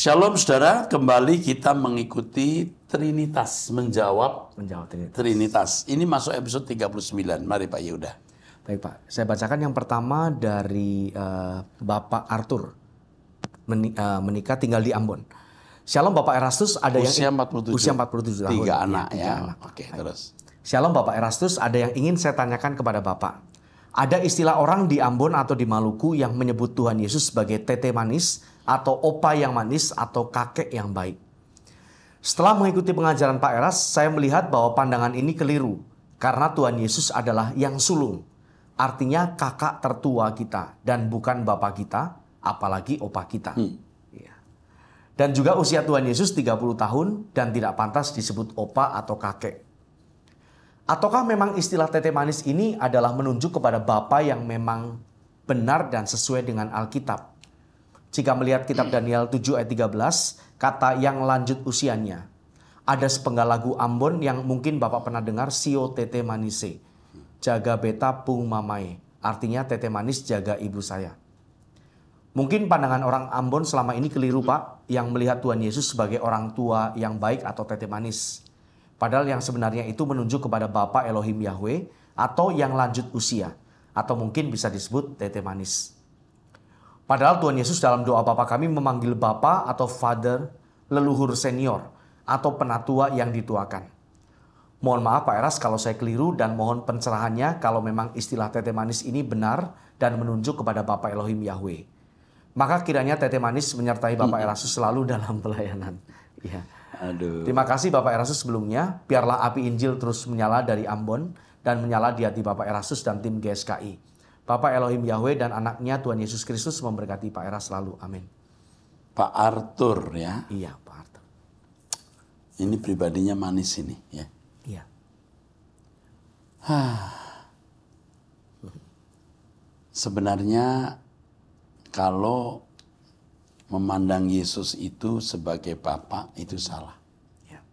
Shalom saudara, kembali kita mengikuti Trinitas, menjawab Trinitas. Ini masuk episode 39, mari Pak Yehuda. Baik Pak, saya bacakan yang pertama dari Bapak Arthur, menikah tinggal di Ambon. Shalom Bapak Erastus, ada usia yang 47. Usia 47 tahun. 3 anak tiga ya. anak. Oke, terus. Shalom Bapak Erastus, ada yang ingin saya tanyakan kepada Bapak. Ada istilah orang di Ambon atau di Maluku yang menyebut Tuhan Yesus sebagai tete manis, atau opa yang manis, atau kakek yang baik. Setelah mengikuti pengajaran Pak Eras, saya melihat bahwa pandangan ini keliru. Karena Tuhan Yesus adalah yang sulung. Artinya kakak tertua kita dan bukan bapak kita, apalagi opa kita. Ya. Dan juga usia Tuhan Yesus 30 tahun dan tidak pantas disebut opa atau kakek. Ataukah memang istilah tete manis ini adalah menunjuk kepada bapa yang memang benar dan sesuai dengan Alkitab? Jika melihat kitab Daniel 7 ayat 13, kata yang lanjut usianya. Ada sepenggal lagu Ambon yang mungkin Bapak pernah dengar, Sio Tete Manise. Jaga beta pung mamae. Artinya tete manis jaga ibu saya. Mungkin pandangan orang Ambon selama ini keliru Pak, yang melihat Tuhan Yesus sebagai orang tua yang baik atau tete manis. Padahal yang sebenarnya itu menunjuk kepada Bapa Elohim Yahweh atau yang lanjut usia. Atau mungkin bisa disebut tete manis. Padahal Tuhan Yesus dalam doa Bapa kami memanggil Bapa atau Father, leluhur senior, atau penatua yang dituakan. Mohon maaf Pak Eras kalau saya keliru dan mohon pencerahannya kalau memang istilah tete manis ini benar dan menunjuk kepada Bapa Elohim Yahweh. Maka kiranya tete manis menyertai Bapak Erastus selalu dalam pelayanan. Ya. Aduh. Terima kasih Bapak Erastus sebelumnya. Biarlah api Injil terus menyala dari Ambon dan menyala di hati Bapak Erastus dan tim GSKI. Bapak Elohim Yahweh dan anaknya Tuhan Yesus Kristus memberkati Pak Eras selalu. Amin. Pak Arthur ya. Iya Pak Arthur. Ini pribadinya manis ini ya. Iya. Sebenarnya kalau memandang Yesus itu sebagai Bapa itu salah. Ya.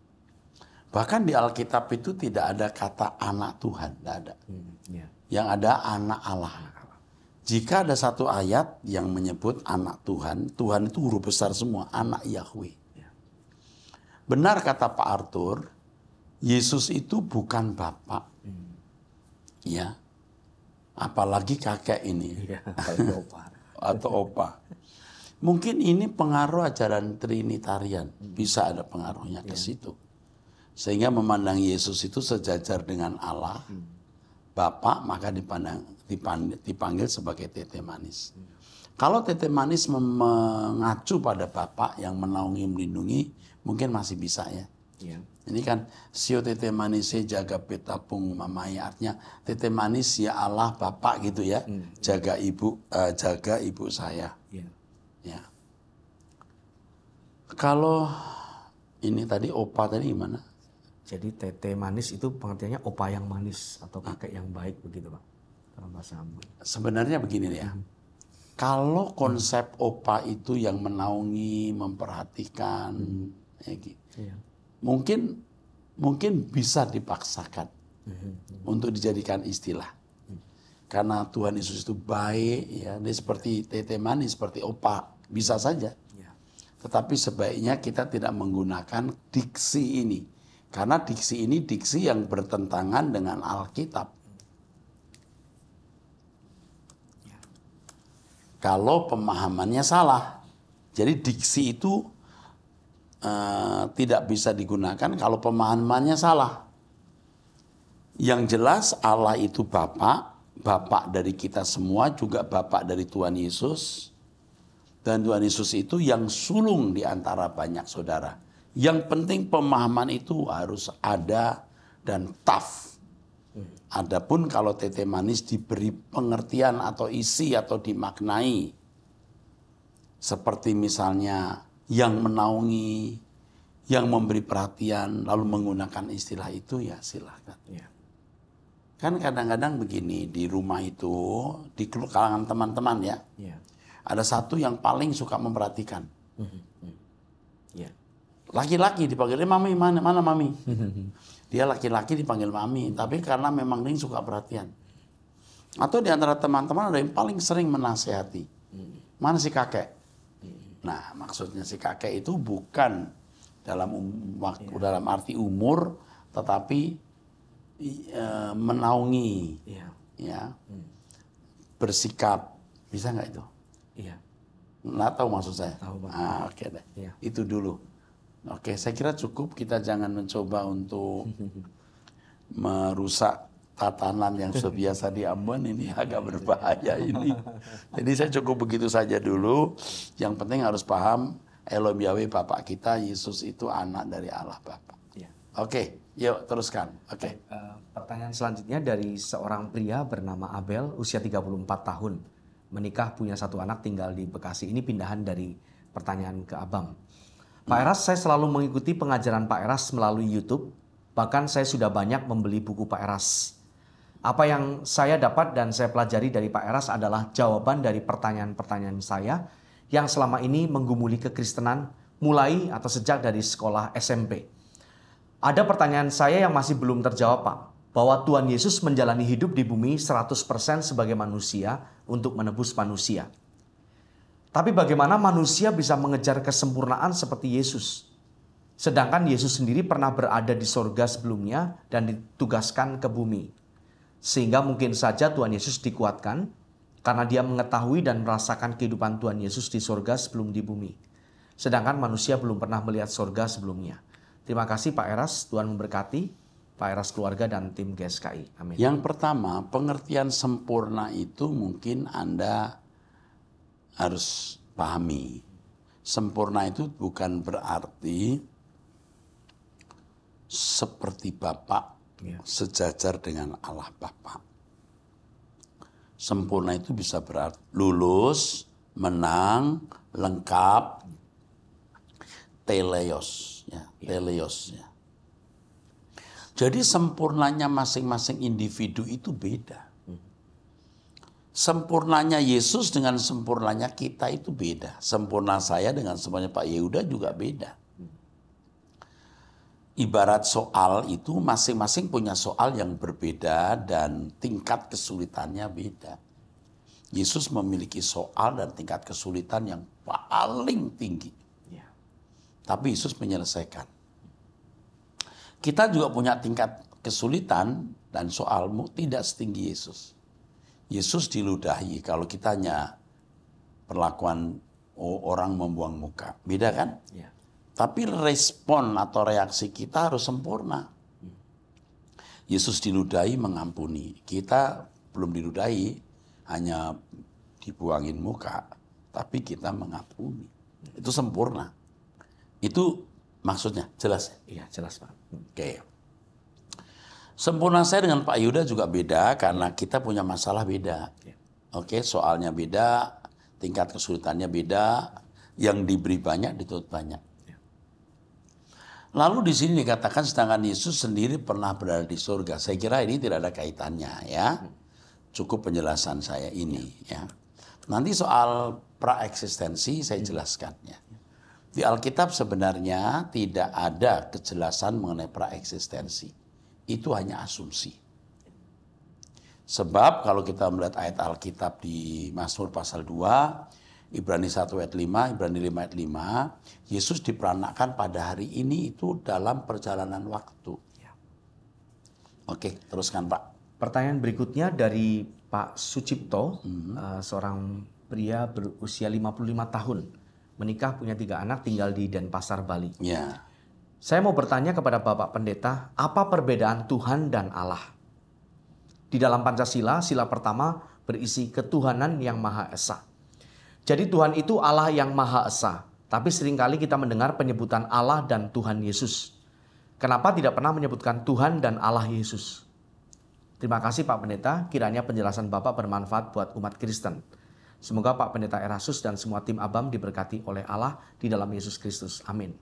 Bahkan di Alkitab itu tidak ada kata anak Tuhan, tidak ada. Ya. Yang ada anak Allah. Jika ada satu ayat yang menyebut anak Tuhan, Tuhan itu huruf besar semua, anak Yahweh. Ya. Benar kata Pak Arthur, Yesus itu bukan Bapak. Ya. Apalagi kakek ini. Ya. Atau opa. Mungkin ini pengaruh ajaran Trinitarian. Bisa ada pengaruhnya ke situ. Sehingga memandang Yesus itu sejajar dengan Allah. Bapak maka dipanggil sebagai tete manis. Kalau tete manis mengacu pada Bapak yang menaungi melindungi, mungkin masih bisa ya. Ya. Ini kan Sio tete manis jaga beta pung mamai, artinya tete manis ya Allah Bapak gitu ya. Jaga ibu saya. Ya. Ya. Kalau ini tadi opa tadi gimana? Jadi tete manis itu pengertiannya opa yang manis atau kakek yang baik begitu Pak. Dalam bahasa Ambon. Sebenarnya begini ya. Kalau konsep opa itu yang menaungi, memperhatikan, ya gitu. Iya. Mungkin bisa dipaksakan untuk dijadikan istilah. Karena Tuhan Yesus itu baik, ya, dia seperti tete manis, seperti opa, bisa saja. Ya. Tetapi sebaiknya kita tidak menggunakan diksi ini. Karena diksi ini diksi yang bertentangan dengan Alkitab. Ya. Kalau pemahamannya salah. Jadi diksi itu tidak bisa digunakan kalau pemahamannya salah. Yang jelas Allah itu Bapak dari kita semua, juga Bapak dari Tuhan Yesus. Dan Tuhan Yesus itu yang sulung di antara banyak saudara. Yang penting pemahaman itu harus ada dan tough. Adapun kalau tete manis diberi pengertian atau isi atau dimaknai. Seperti misalnya yang menaungi, yang memberi perhatian, lalu menggunakan istilah itu ya silahkan. Ya. Kan kadang-kadang begini, di rumah itu, di kalangan teman-teman ya. Ya. Ada satu yang paling suka memperhatikan. Ya. Laki-laki dipanggil, mami, mana mami? Dia laki-laki dipanggil mami, tapi karena memang dia suka perhatian. Atau di antara teman-teman ada yang paling sering menasehati. Mana si kakek? Nah, maksudnya si kakek itu bukan dalam arti umur, tetapi menaungi, ya, bersikap. Bisa nggak itu? Iya. Nggak tahu maksud saya. Tahu, Pak. Oke deh. Iya. Itu dulu. Oke, saya kira cukup. Kita jangan mencoba untuk merusak tatanan yang sudah biasa di Ambon, ini agak berbahaya ini. Jadi saya cukup begitu saja dulu. Yang penting harus paham Elohim Yahweh Bapak kita, Yesus itu anak dari Allah Bapa. Iya. Oke, yuk teruskan. Oke. Pertanyaan selanjutnya dari seorang pria bernama Abel, usia 34 tahun. Menikah, punya 1 anak, tinggal di Bekasi. Ini pindahan dari pertanyaan ke Abang. Pak Eras, saya selalu mengikuti pengajaran Pak Eras melalui YouTube. Bahkan saya sudah banyak membeli buku Pak Eras. Apa yang saya dapat dan saya pelajari dari Pak Eras adalah jawaban dari pertanyaan-pertanyaan saya yang selama ini menggumuli kekristenan mulai atau sejak dari sekolah SMP. Ada pertanyaan saya yang masih belum terjawab, Pak. Bahwa Tuhan Yesus menjalani hidup di bumi 100% sebagai manusia untuk menebus manusia. Tapi bagaimana manusia bisa mengejar kesempurnaan seperti Yesus? Sedangkan Yesus sendiri pernah berada di sorga sebelumnya dan ditugaskan ke bumi. Sehingga mungkin saja Tuhan Yesus dikuatkan karena dia mengetahui dan merasakan kehidupan Tuhan Yesus di sorga sebelum di bumi. Sedangkan manusia belum pernah melihat sorga sebelumnya. Terima kasih Pak Eras, Tuhan memberkati Pak Eras keluarga dan tim GSKI. Amin. Yang pertama, pengertian sempurna itu mungkin Anda harus pahami. Sempurna itu bukan berarti seperti Bapa, sejajar dengan Allah Bapa. Sempurna itu bisa berarti lulus, menang, lengkap, teleos, ya, teleos. Ya. Jadi sempurnanya masing-masing individu itu beda. Sempurnanya Yesus dengan sempurnanya kita itu beda. Sempurna saya dengan sempurnanya Pak Yehuda juga beda. Ibarat soal itu masing-masing punya soal yang berbeda dan tingkat kesulitannya beda. Yesus memiliki soal dan tingkat kesulitan yang paling tinggi. Tapi Yesus menyelesaikan. Kita juga punya tingkat kesulitan dan soalmu tidak setinggi Yesus. Yesus diludahi kalau kita hanya perlakuan orang membuang muka. Beda kan? Ya. Tapi respon atau reaksi kita harus sempurna. Yesus diludahi mengampuni. Kita belum diludahi, hanya dibuangin muka. Tapi kita mengampuni. Itu sempurna. Itu maksudnya, jelas? Iya, jelas Pak. Oke. Sempurna saya dengan Pak Yuda juga beda karena kita punya masalah beda. Oke, soalnya beda, tingkat kesulitannya beda, yang diberi banyak dituntut banyak. Lalu di sini dikatakan sedangkan Yesus sendiri pernah berada di surga. Saya kira ini tidak ada kaitannya ya. Cukup penjelasan saya ini ya. Nanti soal praeksistensi saya jelaskan ya. Di Alkitab sebenarnya tidak ada kejelasan mengenai praeksistensi. Itu hanya asumsi. Sebab kalau kita melihat ayat Alkitab di Mazmur pasal 2, Ibrani 1 ayat 5, Ibrani 5 ayat 5, Yesus diperanakkan pada hari ini itu dalam perjalanan waktu. Oke, teruskan Pak. Pertanyaan berikutnya dari Pak Sucipto, seorang pria berusia 55 tahun. Menikah, punya 3 anak, tinggal di Denpasar, Bali. Ya. Saya mau bertanya kepada Bapak Pendeta, apa perbedaan Tuhan dan Allah? Di dalam Pancasila, sila pertama berisi ketuhanan yang Maha Esa. Jadi Tuhan itu Allah yang Maha Esa, tapi seringkali kita mendengar penyebutan Allah dan Tuhan Yesus. Kenapa tidak pernah menyebutkan Tuhan dan Allah Yesus? Terima kasih Pak Pendeta, kiranya penjelasan Bapak bermanfaat buat umat Kristen. Semoga Pak Pendeta Erastus dan semua tim ABAM diberkati oleh Allah di dalam Yesus Kristus. Amin.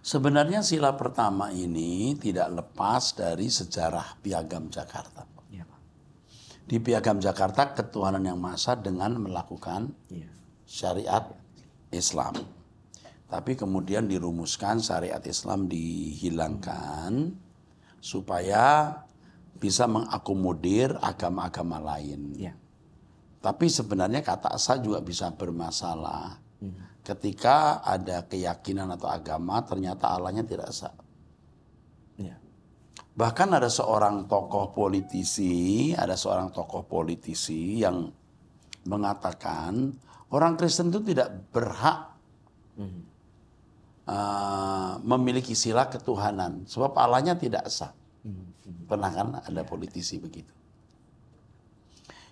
Sebenarnya sila pertama ini tidak lepas dari sejarah Piagam Jakarta. Ya, Pak. Di Piagam Jakarta ketuhanan yang Maha Esa dengan melakukan syariat Islam. Tapi kemudian dirumuskan syariat Islam dihilangkan supaya bisa mengakomodir agama-agama lain. Ya. Tapi sebenarnya kata asa juga bisa bermasalah. Ketika ada keyakinan atau agama ternyata Allahnya tidak esa. Ya. Bahkan ada seorang tokoh politisi yang mengatakan orang Kristen itu tidak berhak memiliki sila ketuhanan sebab Allahnya tidak esa. Pernah kan ada politisi begitu.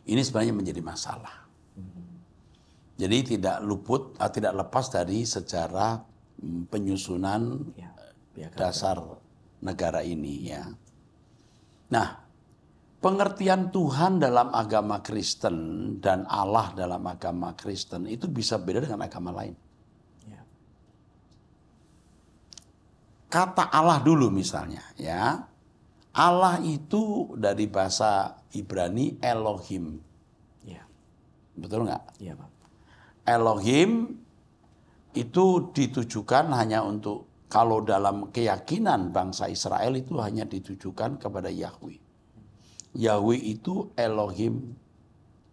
Ini sebenarnya menjadi masalah. Jadi tidak lepas dari sejarah penyusunan dasar negara ini ya. Nah, pengertian Tuhan dalam agama Kristen dan Allah dalam agama Kristen itu bisa beda dengan agama lain. Kata Allah dulu misalnya ya. Allah itu dari bahasa Ibrani Elohim. Ya. Betul nggak? Iya, Pak. Elohim itu ditujukan hanya untuk, kalau dalam keyakinan bangsa Israel itu hanya ditujukan kepada Yahweh. Yahweh itu Elohim,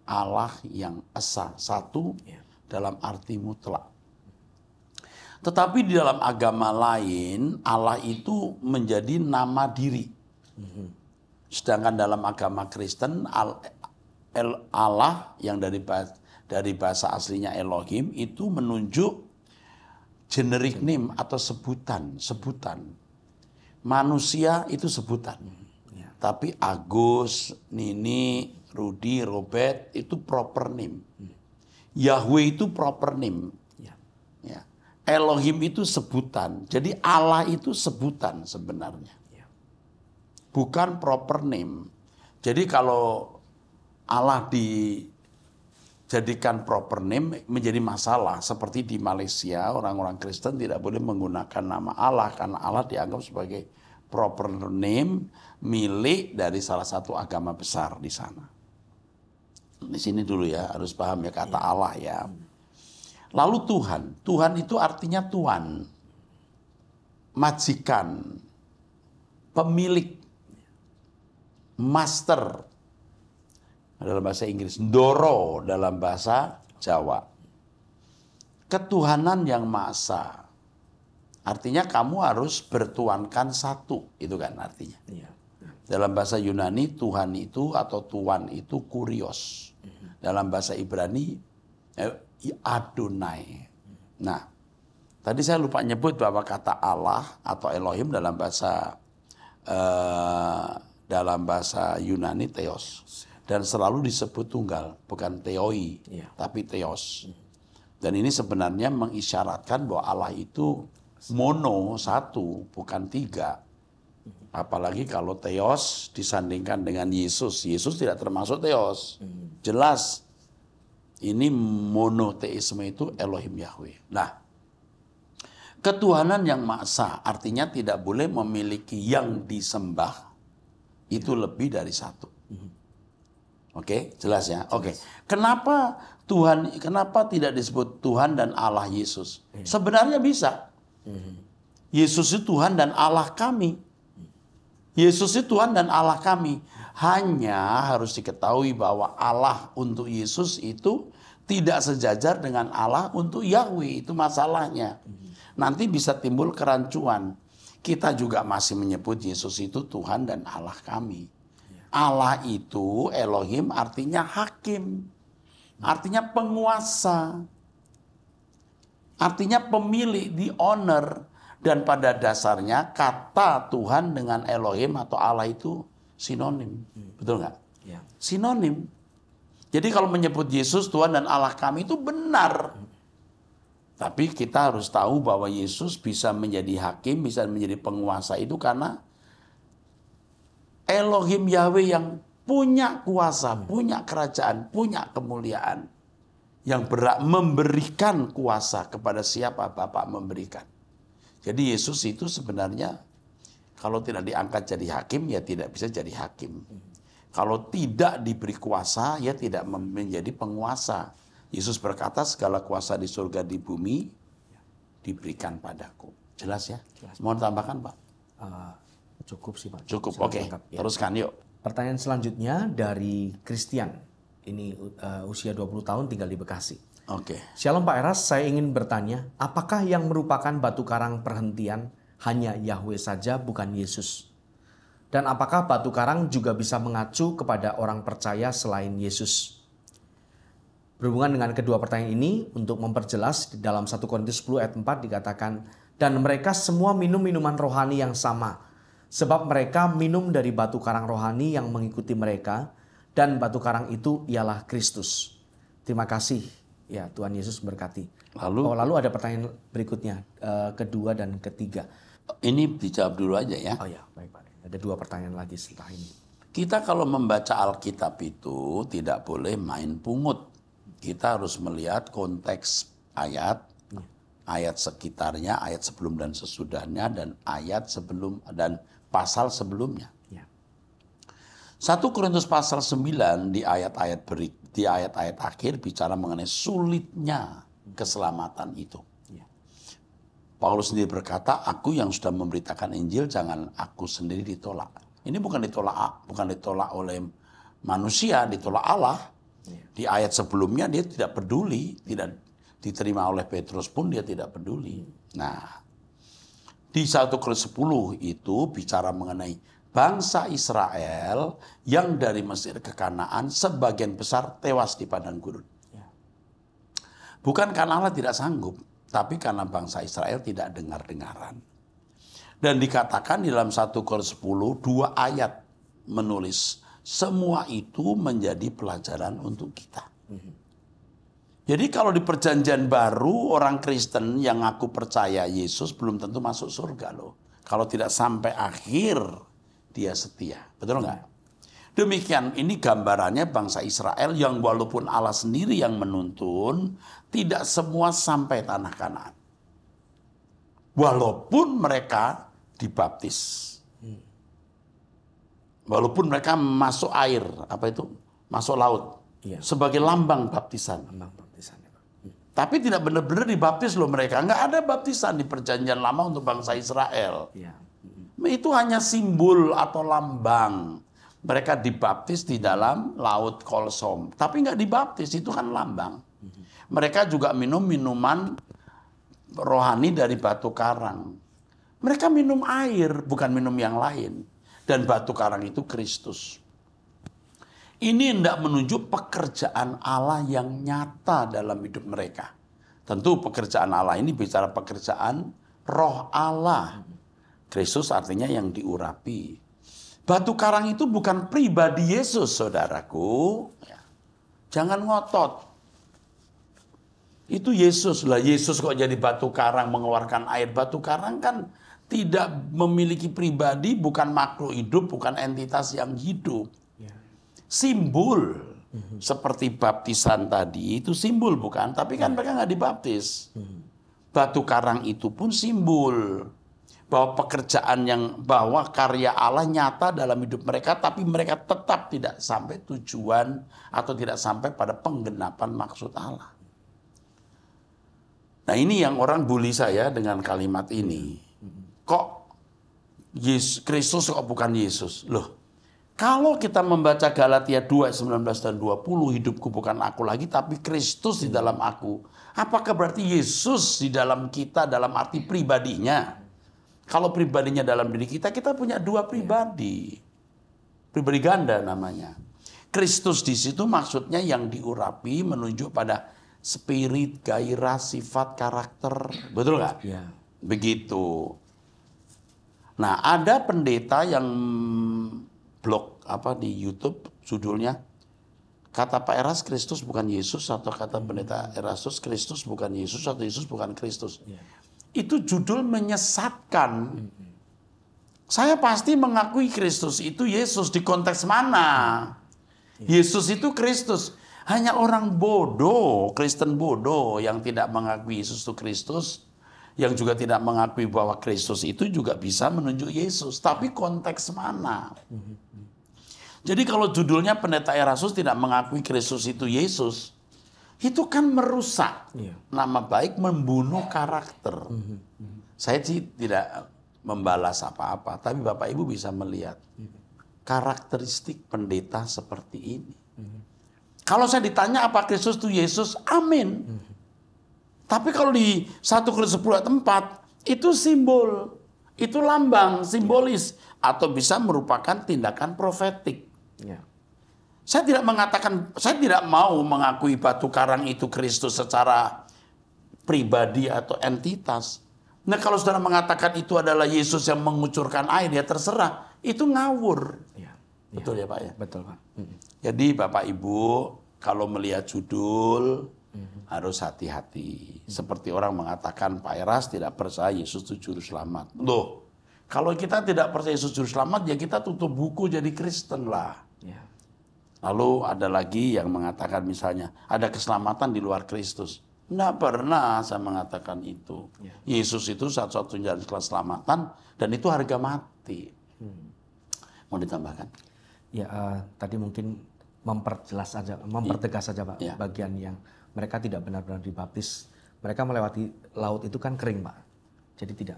Allah yang esa, satu dalam arti mutlak. Tetapi di dalam agama lain Allah itu menjadi nama diri. Sedangkan dalam agama Kristen Allah yang dari bahasa aslinya Elohim itu menunjuk generic name atau sebutan. Manusia itu sebutan. Tapi Agus, Nini, Rudi, Robert itu proper name. Yahweh itu proper name. Ya. Elohim itu sebutan. Jadi Allah itu sebutan sebenarnya. Bukan proper name. Jadi kalau Allah dijadikan proper name menjadi masalah. Seperti di Malaysia orang-orang Kristen tidak boleh menggunakan nama Allah karena Allah dianggap sebagai proper name milik dari salah satu agama besar di sana. Di sini dulu ya harus paham ya kata Allah ya. Lalu Tuhan itu artinya tuan, majikan, pemilik, master dalam bahasa Inggris, ndoro dalam bahasa Jawa. Ketuhanan yang maha esa. Artinya kamu harus bertuankan satu, itu kan artinya. Dalam bahasa Yunani Tuhan itu atau tuan itu kurios. Dalam bahasa Ibrani Adonai. Nah, tadi saya lupa nyebut bahwa kata Allah atau Elohim dalam bahasa Yunani theos. Dan selalu disebut tunggal, bukan theoi, tapi theos. Dan ini sebenarnya mengisyaratkan bahwa Allah itu mono, satu, bukan tiga. Apalagi kalau theos disandingkan dengan Yesus. Yesus tidak termasuk theos. Jelas, ini monoteisme itu Elohim Yahweh. Nah, ketuhanan yang maha esa artinya tidak boleh memiliki yang disembah itu lebih dari satu. Oke, jelas ya. Oke. Kenapa tidak disebut Tuhan dan Allah Yesus? Sebenarnya bisa. Yesus itu Tuhan dan Allah kami. Yesus itu Tuhan dan Allah kami. Hanya harus diketahui bahwa Allah untuk Yesus itu tidak sejajar dengan Allah untuk Yahweh. Itu masalahnya. Nanti bisa timbul kerancuan. Kita juga masih menyebut Yesus itu Tuhan dan Allah kami. Allah itu Elohim artinya hakim. Artinya penguasa. Artinya pemilik, the owner. Dan pada dasarnya kata Tuhan dengan Elohim atau Allah itu sinonim. Betul nggak? Sinonim. Jadi kalau menyebut Yesus Tuhan dan Allah kami itu benar. Tapi kita harus tahu bahwa Yesus bisa menjadi hakim, bisa menjadi penguasa itu karena Elohim Yahweh yang punya kuasa, punya kerajaan, punya kemuliaan. Yang berhak memberikan kuasa kepada siapa Bapa memberikan. Jadi Yesus itu sebenarnya kalau tidak diangkat jadi hakim, ya tidak bisa jadi hakim. Kalau tidak diberi kuasa, ya tidak menjadi penguasa. Yesus berkata segala kuasa di surga di bumi diberikan padaku. Jelas ya? Jelas. Mau tambahkan Pak? Cukup sih Pak. Cukup, oke. Teruskan yuk. Pertanyaan selanjutnya dari Christian. Ini usia 20 tahun tinggal di Bekasi. Oke. Shalom Pak Eras, saya ingin bertanya, apakah yang merupakan batu karang perhentian hanya Yahweh saja, bukan Yesus? Dan apakah batu karang juga bisa mengacu kepada orang percaya selain Yesus? Berhubungan dengan kedua pertanyaan ini, untuk memperjelas, di dalam 1 Korintus 10 ayat 4 dikatakan, dan mereka semua minum minuman rohani yang sama, sebab mereka minum dari batu karang rohani yang mengikuti mereka, dan batu karang itu ialah Kristus. Terima kasih. Ya, Tuhan Yesus berkati. Lalu ada pertanyaan berikutnya, kedua dan ketiga. Ini dijawab dulu aja ya. Oh ya, baik Pak. Ada 2 pertanyaan lagi setelah ini. Kita kalau membaca Alkitab itu tidak boleh main pungut. Kita harus melihat konteks ayat, ayat sekitarnya, ayat sebelum dan sesudahnya, dan ayat sebelum dan pasal sebelumnya. Ya. 1 Korintus pasal 9 di ayat-ayat akhir bicara mengenai sulitnya keselamatan itu. Ya. Paulus sendiri berkata, aku yang sudah memberitakan Injil, jangan aku sendiri ditolak. Ini bukan ditolak oleh manusia, ditolak Allah. Ya. Di ayat sebelumnya dia tidak peduli, tidak diterima oleh Petrus pun dia tidak peduli. Nah, di 1 Korintus 10 itu bicara mengenai bangsa Israel yang dari Mesir ke Kanaan sebagian besar tewas di padang gurun. Ya. Bukan karena Allah tidak sanggup, tapi karena bangsa Israel tidak dengar-dengaran. Dan dikatakan di dalam 1 Korintus 10, 2 ayat menulis, semua itu menjadi pelajaran untuk kita. Jadi kalau di perjanjian baru, orang Kristen yang ngaku percaya Yesus belum tentu masuk surga loh. Kalau tidak sampai akhir, dia setia. Betul nggak? Demikian, ini gambarannya bangsa Israel yang walaupun Allah sendiri yang menuntun, tidak semua sampai tanah Kanaan. Walaupun mereka dibaptis. Walaupun mereka masuk air, masuk laut. Iya. Sebagai lambang baptisan. Lambang baptisan, ya, Pak. Tapi tidak benar-benar dibaptis loh mereka. Nggak ada baptisan di perjanjian lama untuk bangsa Israel. Ya. Itu hanya simbol atau lambang. Mereka dibaptis di dalam laut Kolsom. Tapi nggak dibaptis, itu kan lambang. Mereka juga minum minuman rohani dari batu karang. Mereka minum air, bukan minum yang lain. Dan batu karang itu Kristus. Ini hendak menunjuk pekerjaan Allah yang nyata dalam hidup mereka. Tentu pekerjaan Allah ini bicara pekerjaan roh Allah. Kristus artinya yang diurapi. Batu karang itu bukan pribadi Yesus, saudaraku. Jangan ngotot. Itu Yesus lah. Yesus kok jadi batu karang mengeluarkan air. Batu karang kan tidak memiliki pribadi, bukan makhluk hidup, bukan entitas yang hidup. Simbol. Seperti baptisan tadi, itu simbol bukan? Tapi kan mereka nggak dibaptis. Batu karang itu pun simbol. Bahwa bahwa karya Allah nyata dalam hidup mereka, tapi mereka tetap tidak sampai tujuan atau tidak sampai pada penggenapan maksud Allah. Nah, ini yang orang bully saya dengan kalimat ini. Kok Kristus kok bukan Yesus? Loh, kalau kita membaca Galatia 2, 19 dan 20, hidupku bukan aku lagi, tapi Kristus di dalam aku. Apakah berarti Yesus di dalam kita dalam arti pribadinya? Kalau pribadinya dalam diri kita, kita punya 2 pribadi. Pribadi ganda namanya. Kristus di situ maksudnya yang diurapi menunjuk pada spirit, gairah, sifat, karakter. Betul nggak? Ya. Begitu. Nah, ada pendeta yang blog di YouTube judulnya, kata Pak Eras Kristus bukan Yesus, atau kata pendeta Erastus Kristus bukan Yesus, atau Yesus bukan Kristus. Ya. Itu judul menyesatkan. Saya pasti mengakui Kristus itu Yesus. Di konteks mana? Yesus itu Kristus. Hanya orang bodoh, Kristen bodoh yang tidak mengakui Yesus itu Kristus, yang juga tidak mengakui bahwa Kristus itu juga bisa menunjuk Yesus. Tapi konteks mana? Jadi kalau judulnya pendeta Erastus tidak mengakui Kristus itu Yesus, itu kan merusak nama baik, membunuh karakter. Saya sih tidak membalas apa-apa, tapi Bapak Ibu bisa melihat karakteristik pendeta seperti ini. Kalau saya ditanya apa Kristus itu Yesus, amin. Tapi kalau di 1 Korintus 10 ayat 4, itu simbol, itu lambang, simbolis, atau bisa merupakan tindakan profetik. Ya. Saya tidak mengatakan, saya tidak mau mengakui batu karang itu Kristus secara pribadi atau entitas. Nah kalau saudara mengatakan itu adalah Yesus yang mengucurkan air, ya terserah. Itu ngawur. Ya. Betul ya Pak ya? Betul Pak. Jadi Bapak Ibu, kalau melihat judul, harus hati-hati. Seperti orang mengatakan Pak Eras tidak percaya Yesus itu juru selamat. Loh, kalau kita tidak percaya Yesus juru selamat, ya kita tutup buku jadi Kristen lah. Ya. Lalu ada lagi yang mengatakan misalnya, ada keselamatan di luar Kristus. Tidak pernah saya mengatakan itu. Ya. Yesus itu satu-satunya jalan keselamatan, dan itu harga mati. Mau ditambahkan? Ya, tadi mungkin memperjelas saja, mempertegas saja Pak, Ya. bagian yang mereka tidak benar-benar dibaptis. Mereka melewati laut itu kan kering Pak. Jadi tidak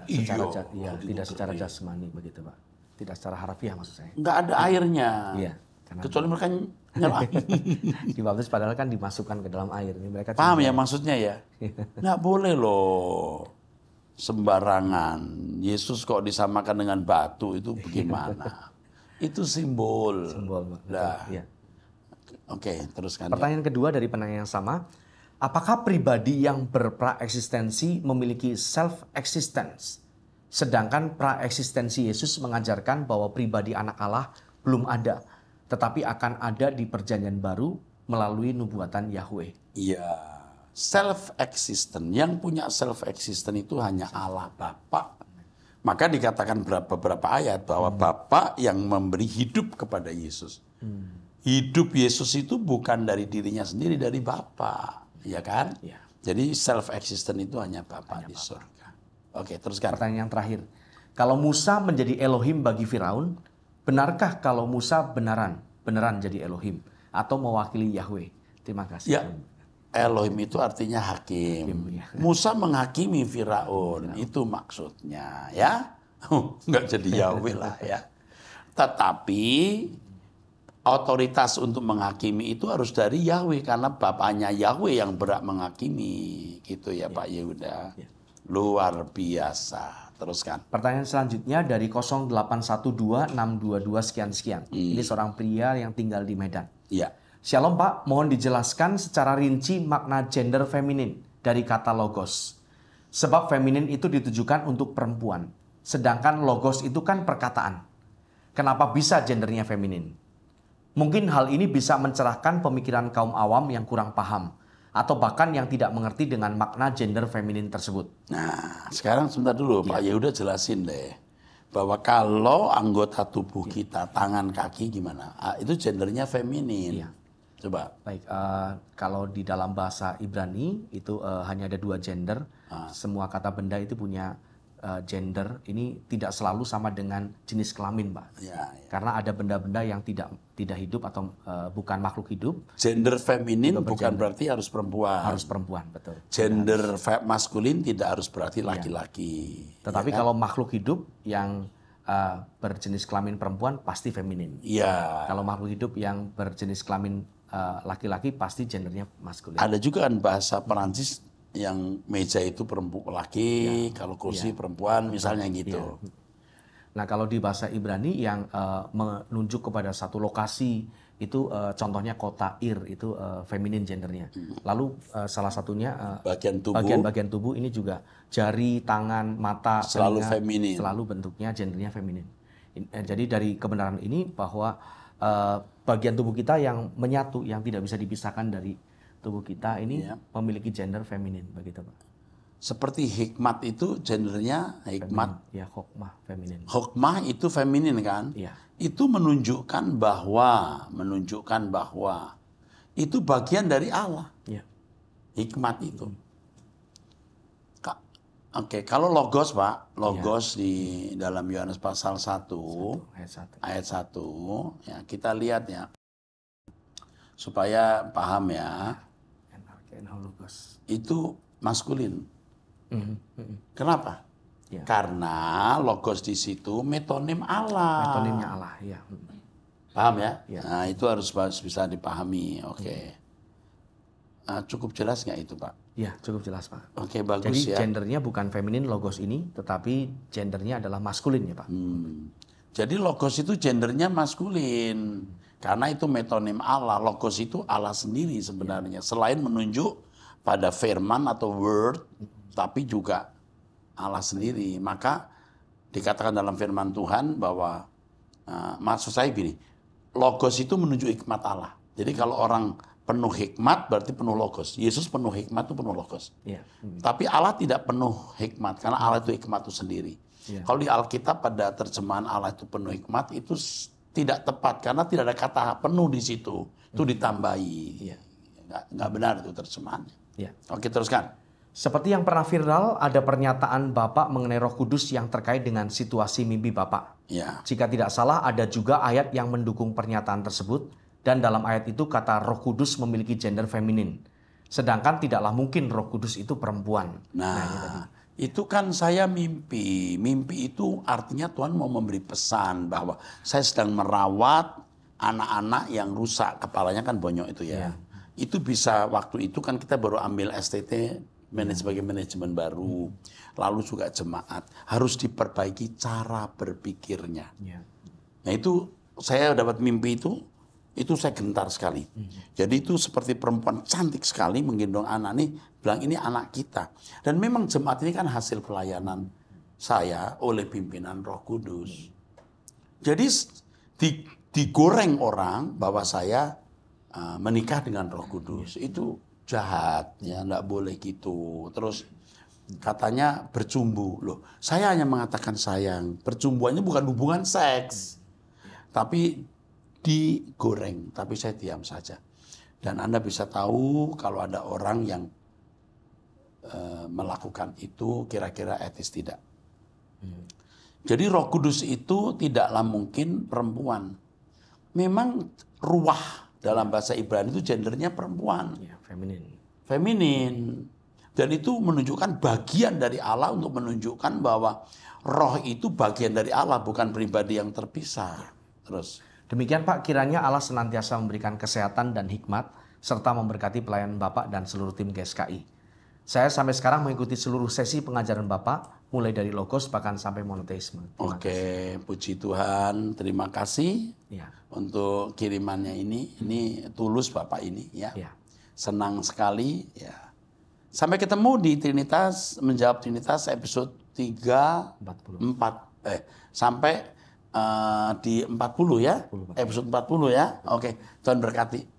secara tidak secara jasmani begitu Pak. Tidak secara harfiah maksud saya. Nggak ada airnya. Iya. Karena Kecuali mereka nyelam. dibaptis padahal kan dimasukkan ke dalam air. Ini mereka Paham ya maksudnya ya? Nggak boleh loh sembarangan. Yesus kok disamakan dengan batu, itu bagaimana? Itu simbol. simbol Pak. Nah, Iya. Oke, teruskan. Pertanyaan kedua dari penanya yang sama, apakah pribadi yang berpraeksistensi memiliki self-existence? Sedangkan praeksistensi Yesus mengajarkan bahwa pribadi anak Allah belum ada, tetapi akan ada di perjanjian baru melalui nubuatan Yahweh. Iya, self-existent. Yang punya self-existent itu hanya Allah Bapa. Maka dikatakan beberapa ayat bahwa Bapa yang memberi hidup kepada Yesus. Hidup Yesus itu bukan dari dirinya sendiri, dari Bapa, ya kan? Ya. Jadi self-existent itu hanya Bapa di surga. Oke, teruskan. Pertanyaan yang terakhir, kalau Musa menjadi Elohim bagi Firaun, benarkah kalau Musa beneran jadi Elohim atau mewakili Yahweh? Terima kasih. Ya, Elohim itu artinya hakim. Ya. Musa menghakimi Firaun, itu maksudnya, ya. Nggak jadi Yahweh lah ya. Tetapi otoritas untuk menghakimi itu harus dari Yahweh, karena bapaknya Yahweh yang berhak menghakimi, gitu ya Pak Yehuda. Luar biasa. Teruskan. Pertanyaan selanjutnya dari 0812-622 sekian-sekian. Ini seorang pria yang tinggal di Medan. Ya. Shalom Pak, mohon dijelaskan secara rinci makna gender feminin dari kata logos. Sebab feminin itu ditujukan untuk perempuan. Sedangkan logos itu kan perkataan. Kenapa bisa gendernya feminin? Mungkin hal ini bisa mencerahkan pemikiran kaum awam yang kurang paham. Atau bahkan yang tidak mengerti dengan makna gender feminin tersebut. Nah, sekarang sebentar dulu Pak Yehuda jelasin deh. Bahwa kalau anggota tubuh kita, tangan, kaki gimana? Itu gendernya feminin. Iya. Coba. Baik, kalau di dalam bahasa Ibrani itu hanya ada 2 gender. Semua kata benda itu punya gender. Ini tidak selalu sama dengan jenis kelamin, Pak. Ya, ya. Karena ada benda-benda yang tidak hidup atau bukan makhluk hidup. Gender feminin bukan berarti harus perempuan. Harus perempuan, betul. Gender maskulin tidak harus berarti laki-laki. Tetapi kalau makhluk hidup yang berjenis kelamin perempuan pasti feminin. Iya. Kalau makhluk hidup yang berjenis kelamin laki-laki pasti gendernya maskulin. Ada juga kan bahasa Perancis yang meja itu perempuan laki, kalau kursi perempuan, misalnya gitu. Nah, kalau di bahasa Ibrani yang menunjuk kepada satu lokasi itu contohnya kota Ir itu feminin gendernya. Lalu salah satunya bagian-bagian tubuh ini juga jari, tangan, mata, selalu telinga, feminin. Selalu bentuknya gendernya feminin. Jadi dari kebenaran ini bahwa bagian tubuh kita yang menyatu, yang tidak bisa dipisahkan dari tubuh kita ini memiliki gender feminin, begitu Pak. Seperti hikmat itu gendernya hikmat. Feminin. Ya, hokmah feminin. Hokmah itu feminin kan? Iya. Itu menunjukkan bahwa itu bagian dari Allah. Iya. Hikmat itu. Oke, kalau logos Pak, logos di dalam Yohanes pasal 1 ayat 1 ya, kita lihat ya. Supaya paham ya. Itu maskulin. Kenapa? Ya. Karena logos di situ metonim Allah. Metonimnya Allah, ya. Paham ya? Ya. Nah, itu harus bisa dipahami. Oke. Cukup jelas nggak itu, Pak? Ya, cukup jelas, Pak. Oke, bagus Jadi ya. gendernya bukan feminin logos ini, tetapi gendernya adalah maskulin ya, Pak. Jadi logos itu gendernya maskulin. Karena itu metonim Allah. Logos itu Allah sendiri sebenarnya. Selain menunjuk pada firman atau word, tapi juga Allah sendiri. Maka dikatakan dalam firman Tuhan bahwa, maksud saya gini, logos itu menunjuk hikmat Allah. Jadi kalau orang penuh hikmat berarti penuh logos. Yesus penuh hikmat itu penuh logos. Ya. Tapi Allah tidak penuh hikmat, karena Allah itu hikmat itu sendiri. Ya. Kalau di Alkitab pada terjemahan Allah itu penuh hikmat, itu tidak tepat, karena tidak ada kata penuh di situ. Itu ditambahi. Ya. Nggak benar itu terjemahannya. Ya. Oke, teruskan. Seperti yang pernah viral, ada pernyataan Bapak mengenai Roh Kudus yang terkait dengan situasi mimpi Bapak. Ya. Jika tidak salah, ada juga ayat yang mendukung pernyataan tersebut, dan dalam ayat itu kata Roh Kudus memiliki gender feminin. Sedangkan tidaklah mungkin Roh Kudus itu perempuan. Nah, itu kan saya mimpi. Mimpi itu artinya Tuhan mau memberi pesan bahwa saya sedang merawat anak-anak yang rusak. Kepalanya kan bonyok itu ya. Itu bisa, waktu itu kan kita baru ambil STT, sebagai manajemen baru. Lalu juga jemaat. Harus diperbaiki cara berpikirnya. Ya. Nah itu saya dapat mimpi itu saya gentar sekali. Jadi itu seperti perempuan cantik sekali menggendong anak nih, bilang ini anak kita. Dan memang jemaat ini kan hasil pelayanan saya oleh pimpinan Roh Kudus. Jadi digoreng orang bahwa saya menikah dengan Roh Kudus. Itu jahat, ya enggak boleh gitu. Terus katanya bercumbu. Loh, saya hanya mengatakan sayang. Percumbuannya bukan hubungan seks. Tapi digoreng, tapi saya diam saja. Dan Anda bisa tahu kalau ada orang yang melakukan itu kira-kira etis tidak. Jadi Roh Kudus itu tidaklah mungkin perempuan. Memang ruah dalam bahasa Ibrani itu gendernya perempuan. Ya, feminin. Feminin. Dan itu menunjukkan bagian dari Allah untuk menunjukkan bahwa roh itu bagian dari Allah, bukan pribadi yang terpisah. Terus. Demikian Pak, kiranya Allah senantiasa memberikan kesehatan dan hikmat, serta memberkati pelayanan Bapak dan seluruh tim GSKI. Saya sampai sekarang mengikuti seluruh sesi pengajaran Bapak, mulai dari logos bahkan sampai monoteisme. Oke, puji Tuhan, terima kasih Ya. untuk kirimannya ini. Ini tulus Bapak ini ya. Ya. Senang sekali ya. Sampai ketemu di Trinitas, menjawab Trinitas episode 4. Sampai di 40 ya. 40, Pak. Episode 40 ya. Oke, Tuhan berkati.